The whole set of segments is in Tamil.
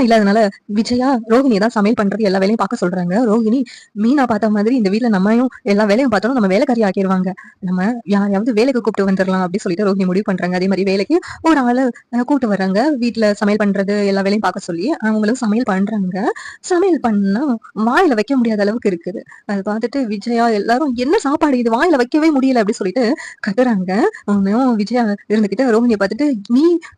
இல்லாதனால விஜயா ரோஹிணி தான் சமையல் பண்றது எல்லா வேலையும் பார்க்க சொல்றாங்க. ரோஹிணி மீனா பார்த்த மாதிரி இந்த வீட்டுல நம்மயும் எல்லா வேலையும் பார்த்தோம் நம்ம வேலைக்காரி ஆக்கிடுவாங்க, நம்ம யாரையாவது வேலைக்கு கூப்பிட்டு வந்துடலாம் அப்படின்னு சொல்லிட்டு ரோஹிணி முடிவு பண்றாங்க. அதே மாதிரி வேலைக்கு ஒரு ஆளு கூப்பிட்டு வர்றாங்க. வீட்டுல சமையல் பண்றது எல்லா வேலையும் பார்க்க சொல்லி அவங்களும் சமையல் பண்றாங்க. சமையல் பண்ணா வாயில வைக்க முடியாத அளவுக்கு இருக்குது. அதை பார்த்துட்டு விஜயா எல்லாரும் என்ன சாப்பாடு இது வாயில வைக்கவே முடியல அப்படின்னு சொல்லிட்டு கத்துறாங்க. விஜயா இருந்துகிட்டு ரோஹிணியை பார்த்துட்டு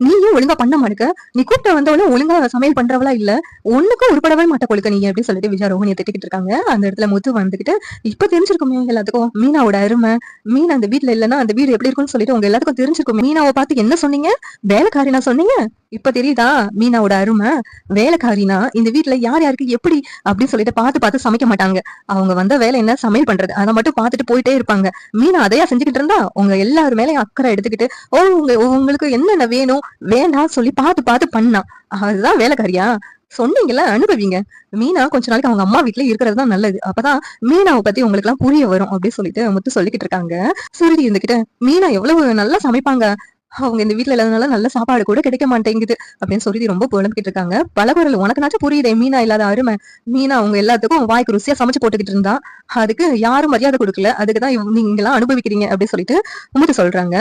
நீயும் ஒழுங்கா பண்ண மாட்டேங்க, நீ கூப்பிட்டு வந்தவளும் ஒழுங்கா சமையல் பண்றவளா இல்ல, ஒண்ணுக்கும் உருப்படவே மாட்ட கொழுக்க நீ அப்படின்னு சொல்லிட்டு விஜயா ரோஹிணியை திட்டிக்கிட்டு இருக்காங்க. அந்த இடத்துல முத்து வந்துகிட்டு இப்ப தெரிஞ்சிருக்குமே எல்லாத்துக்கும் மீனாவோட அருமை, மீனா அந்த வீட்டுல இல்லன்னா அந்த வீடு எப்படி இருக்கும்னு சொல்லிட்டு உங்க எல்லாத்துக்கும் தெரிஞ்சிருக்கும். மீனாவை பார்த்து என்ன சொன்னீங்க, வேலைக்காரினா சொன்னீங்க, இப்ப தெரியுதா மீனாவோட அருமை. வேலைக்காரினா இந்த வீட்டுல யார் யாருக்கு எப்படி அப்படின்னு சொல்லிட்டு பார்த்து சமைக்க மாட்டாங்க. அவங்க வந்த வேலை என்ன சமையல் பண்றது, அதை மட்டும் பார்த்துட்டு போயிட்டே இருப்பாங்க. மீனா அதையா செஞ்சுக்கிட்டு இருந்தா உங்க எல்லாரு மேலயும் அக்கறை எடுத்துக்கிட்டு உங்களுக்கு என்னென்ன வேணும் வேண்டாம் சொல்லி பார்த்து பண்ணா அதுதான் வேலைக்காரியா? சொன்னீங்கல்ல, அனுபவிங்க. மீனா கொஞ்ச நாளைக்கு அவங்க அம்மா வீட்டுல இருக்கிறது தான் நல்லது, அப்பதான் மீனாவை பத்தி உங்களுக்கு எல்லாம் புரிய வரும் அப்படின்னு சொல்லிட்டு முத்து சொல்லிக்கிட்டு இருக்காங்க. சுருதி இருந்துகிட்டு மீனா எவ்வளவு நல்லா சமைப்பாங்க, அவங்க இந்த வீட்டுல இல்லாதனால நல்ல சாப்பாடு கூட கிடைக்க மாட்டேங்குது அப்படின்னு சொல்லி ரொம்ப புலம்பிக்கிட்டு இருக்காங்க. பலகுரல் உனக்குனாச்சும் புரியுதே மீனா இல்லாத அருமை. மீனா அவங்க எல்லாத்துக்கும் வாய்க்கு ருசியா சமைச்சு போட்டுக்கிட்டு இருந்தா அதுக்கு யாரும் மரியாதை கொடுக்கல, அதுக்குதான் நீங்க எல்லாம் அனுபவிக்கிறீங்க அப்படின்னு சொல்லிட்டு முத்து சொல்றாங்க.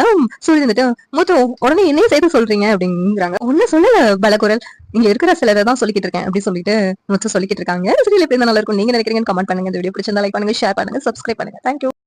சொல்லி இருந்துட்டு முத்து உடனே என்னையும் சேர்த்து சொல்றீங்க அப்படிங்கிறாங்க. ஒண்ணு சொல்லல பலகுரல், இங்க இருக்கிற சிலரை தான் சொல்லிக்கிட்டு இருக்கேன் அப்படின்னு சொல்லிட்டு முத்து சொல்லிக்கிட்டு இருக்காங்க. சரி எப்படி நல்லா இருக்கும் நீங்க நினைக்கிறீங்கன்னு கமெண்ட் பண்ணுங்க. இந்த வீடியோ பிடிச்சிருந்தா லைக் பண்ணுங்க, ஷேர் பண்ணுங்க, சப்ஸ்கிரைப் பண்ணுங்க. தேங்க்யூ.